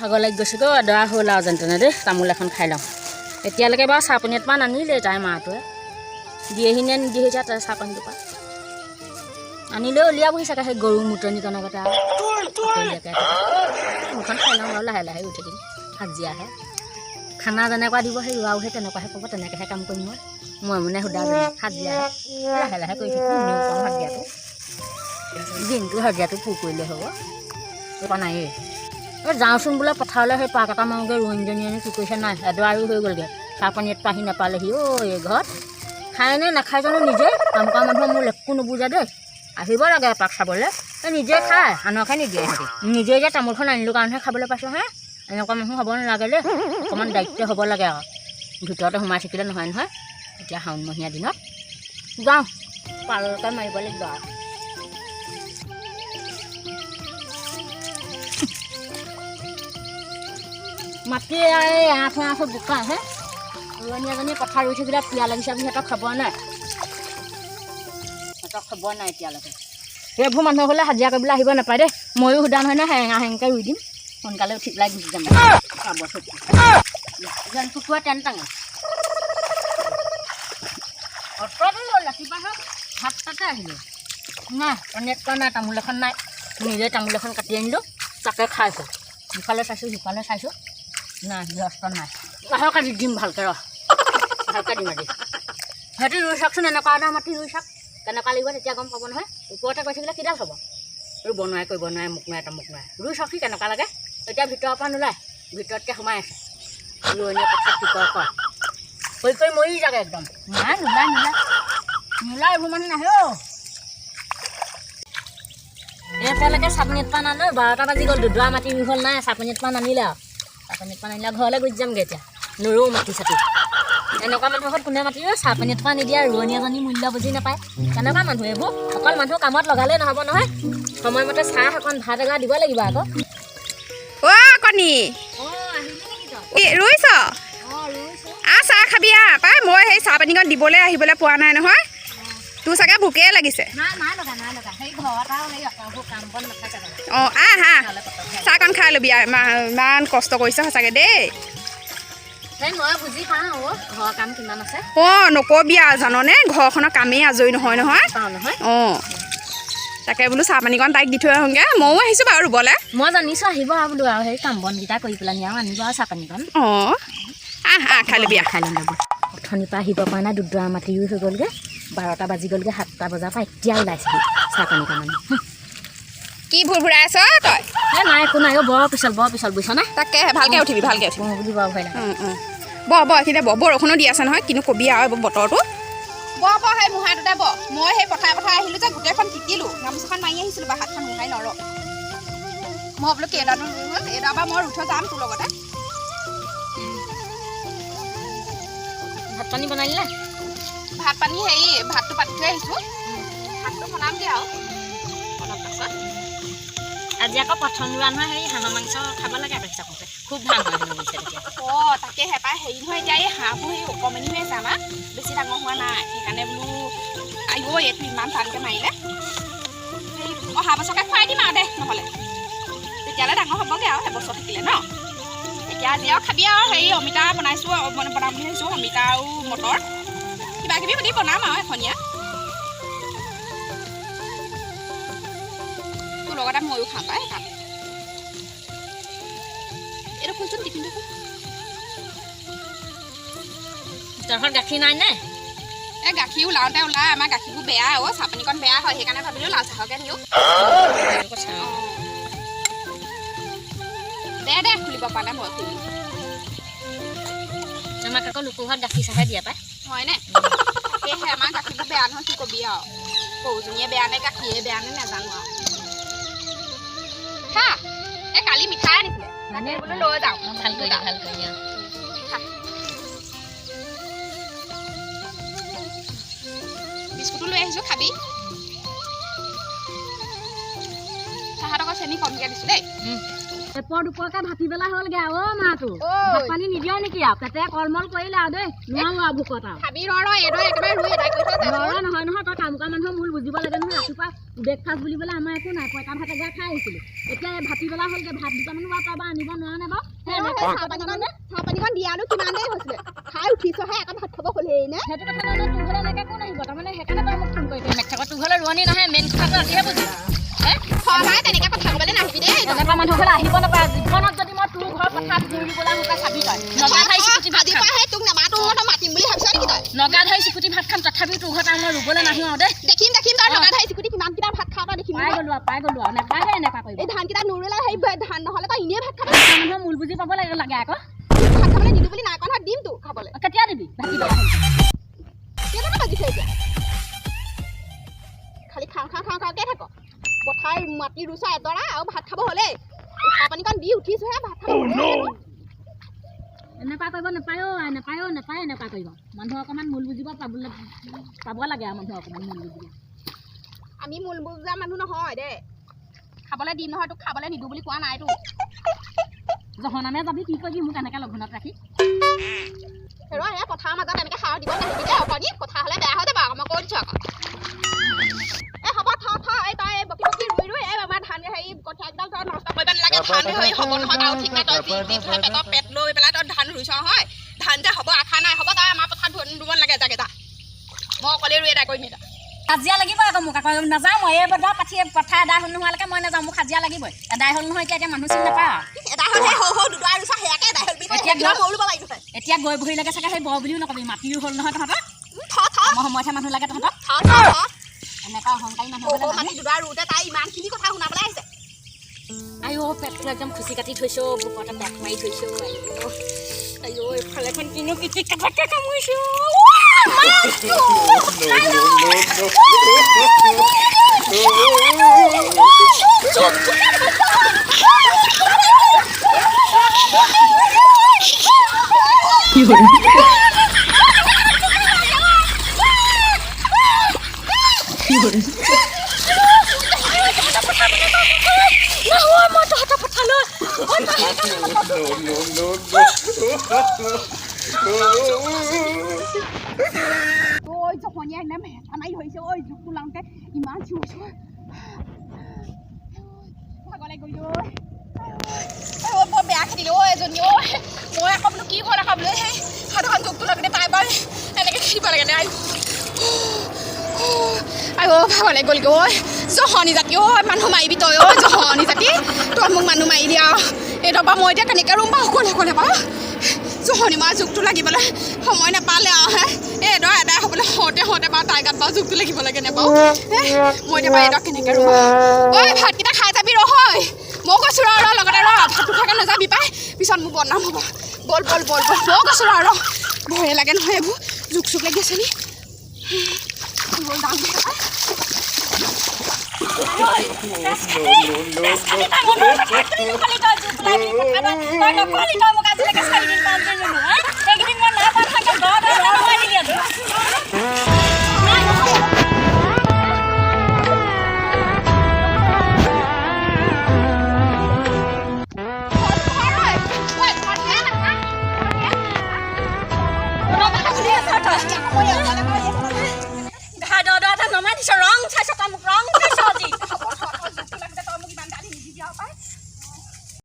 ভাগৰ লাগি গৈছে গৈ দৰা হ'ল আৰু যেন তেনে দেই তামোল এখন খাই লওঁ এতিয়ালৈকে বাৰু চাহপানী এটামান আনিলে তাই মাটোৱে দিয়েহি নে নিদিয়েহি এতিয়া তাই চাহপানীটোপা আনিলেও উলিয়াবহি চাগে সেই গৰু মুতনি কণকতে আৰু মুখন খাই লওঁ বাৰু লাহে লাহে উঠি দিম হাজিৰাহে খানা যেনেকুৱা দিব সেই ৰোৱাও সেই তেনেকুৱাহে পাব তেনেকৈহে কাম কৰিম মই মানে সুধা হাজিৰাহে লাহে লাহে কৰি থাকিম হাজিৰাটো দিনটো হাজিৰাটো পূৰ কৰিলে হ'ব একো নায়েই যাওঁচোন বোলে পথাৰলৈ সেই পাক এটা মাৰোগৈ ৰোৱনীজনী কি কৰিছে নাই এডৰা আৰু হৈ গ'লগৈ চাহপানীত পাহি নাপালেহি এই ঘৰত খায়নে নাখায় জানো নিজে কাম কৰা মানুহে মোৰ একো নুবুজে দেই আহিব লাগে এপাক চাবলৈ নিজে খায় আনকহে নিদিয়ে সিহঁতি নিজে যে তামোলখন আনিলোঁ কাৰণেহে খাবলৈ পাইছোঁ হে এনেকুৱা মানুহ হ'ব নালাগে দেই অকণমান দায়িত্ব হ'ব লাগে আৰু ভিতৰতে সোমাই থাকিলে নহয় নহয় এতিয়া শাওণমহীয়া দিনত যাওঁ পালকে মাৰিব লাগিব আৰু মাটি আঠো বোকা হে ৰোৱনী এজনী পথাৰ ৰুই থাকিলে পিয়া লাগিছে বুলি সিহঁতক খবৰ নাই এতিয়ালৈকে সেইবোৰ মানুহ হ'লে হাজিৰা কৰিবলৈ আহিব নাপায় দেই ময়ো সোধা নহয় নহয় হেঙা হেঙকৈ ৰুই দিম সোনকালে উঠি পেলাই গুচি যাম যেন কুকুৰা টেন টাঙা অটটো ৰাতিপুৱা হওক ভাত তাতে আহিলোঁ নাই পনীৰ কৰা নাই তামোল এখন নাই নিজে তামোল এখন কাটি আনিলোঁ তাকে খাইছোঁ ইফালে চাইছোঁ সিফালে চাইছোঁ নাই গৃহস্থ নাই লাহে কাটি দিম ভালকৈ ভালকৈ দিম আজি সিহঁতি ৰুই চাওকচোন এনেকুৱা এটা মাটি ৰুই চাওক কেনেকুৱা লাগিব তেতিয়া গম পাব নহয় ওপৰতে কৈ থাকিলে কিডাল হ'ব ৰুব নোৱাৰে কৰিব নোৱাৰে মোক নোৱাৰে তামুক নোৱাৰে ৰুই চাওক কেনেকুৱা লাগে এতিয়া ভিতৰৰ পৰা নোলায় ভিতৰতকৈ সোমাই আছে ৰোৱনীয়ে পথাৰত কি কৰ কৰি মৰি যাগে একদম নাই নোলায় এইবোৰ মানুহ নাহে এতিয়ালৈকে চাপনিত পাণ আনে 12টা বাজি গ'ল দুডৰা মাটি ৰুই হ'ল নাই চাপনিত পাণ আনিলে আৰু চাহপানীত পাণ আনিলে ঘৰলৈ গুচি যামগৈ এতিয়া নৰোঁ মাটি চাটি এনেকুৱা মানুহৰ ঘৰত কোনে মাতি চাহপানীত পাণ নিদিয়া ৰোৱনী এজনী মূল্য বুজি নাপায় কেনেকুৱা মানুহ এইবোৰ অকল মানুহ কামত লগালেই নহ'ব নহয় সময়মতে চাহ অকণ ভাত এগা দিব লাগিব আকৌ কণী ৰুইছ চাহ খাবি পাই মই সেই চাহপানীকণ দিবলৈ আহিবলৈ পোৱা নাই নহয় তোৰ চাগে ভোকেই লাগিছে অঁ আহা চাহকণ খাই ল'বি ইমান কষ্ট কৰিছ সঁচাকৈ দেই অঁ নকবি আৰু জাননে ঘৰখনৰ কামেই আজৰি নহয় অঁ তাকে বোলো চাহপানীকণ তাইক দি থৈ আহোঁগৈ ময়ো আহিছোঁ বাৰু ৰুবলৈ মই জানিছোঁ আহিব আৰু বোলো আৰু সেই কাম বনকেইটা কৰি পেলাই আৰু আনিব আৰু চাহপানীকণ অঁ খাই ল'বি খাই ল'ম ৰ'ব অথনিৰ পৰা আহিব পৰা নাই দুডৰা মাটি ৰুই হৈ গ'লগৈ 12টা বাজি গ'লগৈ 7টা বজাৰ পৰা এতিয়া ওলাইছে চাহপানীকণ আনি কি ভুৰভুৰাই আছ তই এই নাই একো নাই বৰ পিছল বুজিছনে তাকে ভালকৈ উঠিবি ভালকৈ উঠিবি বুলি বৰ ভয় লাগে এইখিনিতে বৰষুণো দি আছে নহয় কিনো কবি আৰু বতৰটো সেই মুহাটোতে মই সেই পথাৰে আহিলোঁ যে গোটেইখন তিতিলোঁ গামোচাখন মাৰি আহিছিলোঁ বা হাতখন মুহাই নৰ মই বোলো কেইডালো হ'ল এইডাল বা মই উঠি যাম তোৰ লগতে ভাত পানী বনালিনে ভাত পানী হেৰি ভাতটো পাতি থৈ আহিছোঁ ভাতটো বনামগৈ আৰু অলপ পাছত আজি আকৌ প্ৰথম ৰোৱা নহয় হেৰি হাঁহৰ মাংস খাব লাগে বাচ্চাকোতে খুব ভাল হয় তাকে হেঁপাই হেৰি নহয় এতিয়া এই হাঁহবোৰ সেই অকণমানি হৈ আছে আমাৰ বেছি ডাঙৰ হোৱা নাই সেইকাৰণে বোলো আহিব এইটো ইমান টানকৈ মাৰিলে সেই অহা বছৰকে খুৱাই দিম আৰু দে নহ'লে তেতিয়ালৈ ডাঙৰ হ'বগৈ আৰু এবছৰ থাকিলে ন এতিয়া আজি আৰু খাবি আৰু হেৰি অমিতা বনাইছোঁ বনাম বুলি ভাবিছোঁ অমিতা আৰু মটৰ কিবা কিবি বুলি বনাম আৰু এখনীয়া তোৰ লগতে ময়ো খাম পাই তাত এইটো খুচোন টিফিনটো তহঁত গাখীৰ নাই নে এই গাখীৰ ওলাওঁতে ওলাই আমাৰ গাখীৰবোৰ বেয়া চাহপানীকণ বেয়া হয় সেইকাৰণে ভাবিলোঁ লাল চাহকে নিওঁ দে খুলিব পৰা নাই মই খুলিম আমাক আকৌ লোকৰ ঘৰত গাখীৰ চাহে দিয়া পায় হয়নে সেয়েহে আমাৰ গাখীৰবোৰ বেয়া নহয় কি কবি আৰু সৰুজনীয়ে বেয়া নে গাখীৰে বেয়া নে নাজানো আৰু হা এই কালি মিঠাই আনিছিলে বোলো লৈ যাওঁ ভাল কৰি বিস্কুটো লৈ আহিছোঁ খাবি চাহত আকৌ চেনি কমকৈ দিছোঁ দেই এপৰ দুপৰকে ভাতি পেলা হ'লগে মাটো ভাত পানী নিদিয় নেকি আৰু পেটে কলমল কৰিলে আৰু দেই নোৱাৰো আৰু ভোকত আৰু খাবি ৰ এইদৰে একেবাৰে ৰুই এদাই কৰি নহয় নহয় তই কাম কৰা মানুহৰ মূল বুজিব লাগে নহয় ৰাতিপুৱা ব্ৰেকফাষ্ট বুলিবলৈ আমাৰ একো নাই পঁইতা ভাত এগিলা খাই আহিছিলোঁ এতিয়া ভাতিবেলা হ'লগৈ ভাত দুটামান তই আনিব নোৱাৰ নে বাৰু চাহ পানীকণ দিয়ানো কিমান দেৰি হৈছিলে খাই উঠিছহে আকৌ ভাত খাব হ'লেই নে সেইটো কথা তোৰ ঘৰলৈ এনেকৈ কোন আহিব তাৰমানে সেইকাৰণে তই মোক ফোন কৰি মেকথাকত তোৰ ঘৰলৈ ৰোৱনী নাহে মেইন কথাটো আজিহে বুজি তেনেকৈ কথা ক'বলৈ নাহিবি দেই এনেকুৱা মানুহ ঘৰলৈ আহিব নাপায় জীৱনত যদি মই তোৰ ঘৰ পথাৰত দৌৰিবলৈ মোকে চাবি তই নগা ধৰি চিকুটি ভাত খাম তোক নামাতো তই মাতিম বুলি ভাবিছ নেকি তই নগা ধৰি চিকুটি ভাত খাম তথাপিও তোৰ ঘৰত মই ৰুবলৈ নাহোঁ আৰু দেই দেখিম তই নগা ধৰি চিকুটি কিমানকেইটা ভাত খাওঁ তই দেখিম পাই গ'লো আৰু নেপায়হে এনেকুৱা কৰিব এই ধানকেইটা নোৰুলে সেই ধান নহ'লে তই এনেই ভাত খাব মানুহৰ মূল বুজি পাব লাগে আকৌ ভাত খাবলৈ নিদিওঁ বুলি নাই কোৱা নহয় দিম তোক খাবলৈ কেতিয়া দিবি ভাতিবেলা কেইটকা বাজিছে এতিয়া খালি খাওঁকৈ থাক পথাৰ মাটি ৰুইছা এডৰা আৰু ভাত খাব হ'লেই চাহ পানীকণ দি উঠিছোহে ভাত খাব এনেকুৱা কৰিব নাপায় এনেকুৱা কৰিব মানুহ অকণমান মূল বুজিব পাব লাগে আৰু মানুহ অকণমান মূল বুজিব আমি মূল বুজা মানুহ নহয় দেই খাবলৈ দিম নহয় তোক খাবলৈ নিদিওঁ বুলি কোৱা নাই তোক জহনামে যাবি কি কৰিবি মোক এনেকৈ লঘোণত ৰাখি এই পথাৰৰ মাজত এনেকৈ সাৰ দিব নাহিবি দেই অকণি কথা হ'লে বেয়া হৈ যাব আকৌ মই কৈ দিছোঁ আকৌ এই হ'ব থ এই তই বকি ৰুই এই আমাৰ ধান হেৰি কঠীয়াকেইডাল তই নষ্ট কৰিব নালাগে ধান হেৰি হ'ব নহয় আৰু ঠিক নাই তই যি পেটৰ পেট লৈ পেলাই তই ধান ৰুইছ হয় ধান যে হ'ব আশা নাই হ'ব তই আমাৰ পথাৰত ৰুব নালাগে যাগে যা মই অকলে ৰুই এদায় কৰিম এতিয়া হাজিৰা লাগিব আকৌ মোক আকৌ নাযাওঁ মই এই বজাৰ পথাৰ এদাই হ'ল নোহোৱালৈকে মই নাযাওঁ মোক হাজিৰা লাগিবই এদাই হ'ল নহয় এতিয়া মানুহ চিনি নাপায় এদাই হ'ল সৰু দুটা ৰুইছা সেয়াকে এদাই হ'ল এতিয়া গৈ বহিলৈকে চাগে সেই বৰ বুলিও নকবি মাটিও হ'ল নহয় তহঁতৰ মই সময়তহে মানুহ লাগে তহঁতৰ এনেকুৱা অহংকাৰী মানুহ দুটা ৰুওঁতে তাই ইমানখিনি কথা শুনাবলৈ আহিছে আইঅ পেটটো একদম খুচি কাটি থৈছোঁ বুকতে পেট মাৰি থৈছোঁ আইঅ এইফালে এখন কিনো কিটি কাটাকৈ কামুৰিছোঁ কি হ'ল কি হ'ল মই তহঁতৰ পঠালোঁ ôi cho hồi nha em thằng ấy hồi xưa ơi chụp tu lăng cái iman chụp xôi mà gọi lại coi rồi ôi con bé cái gì ôi rồi ôi ôi không nó kí thôi là không lấy hay hai thằng chụp tu lăng cái tay bay này là cái gì mà lại cái này ai ôi gọi lại coi ôi cho họ đi giặt ôi màn hôm mày bị tội ôi cho họ đi giặt đi toàn mông màn hôm mày đi à এই দবা মই এতিয়া কেনেকৈ room বাৰু ক'লে বাৰু জহনি মাৰ জোকটো লাগিবলৈ সময় নাপালে আৰু হে এই এডৰ এদাই হ'বলৈ হওঁতে বাৰু তাই গাত বাৰু জোকটো লাগিব লাগে নেপাওঁ মই এতিয়া বাৰু এডৰ কেনেকৈ ৰুম ঐ ভাতকেইটা খাই যাবি ৰহয় মই কৈছোঁ ৰ লগতে ৰ ভাতটো খাই নাযাবি পাই পিছত মোক বদনাম হ'ব বল মই কৈছোঁ ৰ ভয়ে লাগে নহয় এইবোৰ জোক চোক লাগি আছে নি দাম খালি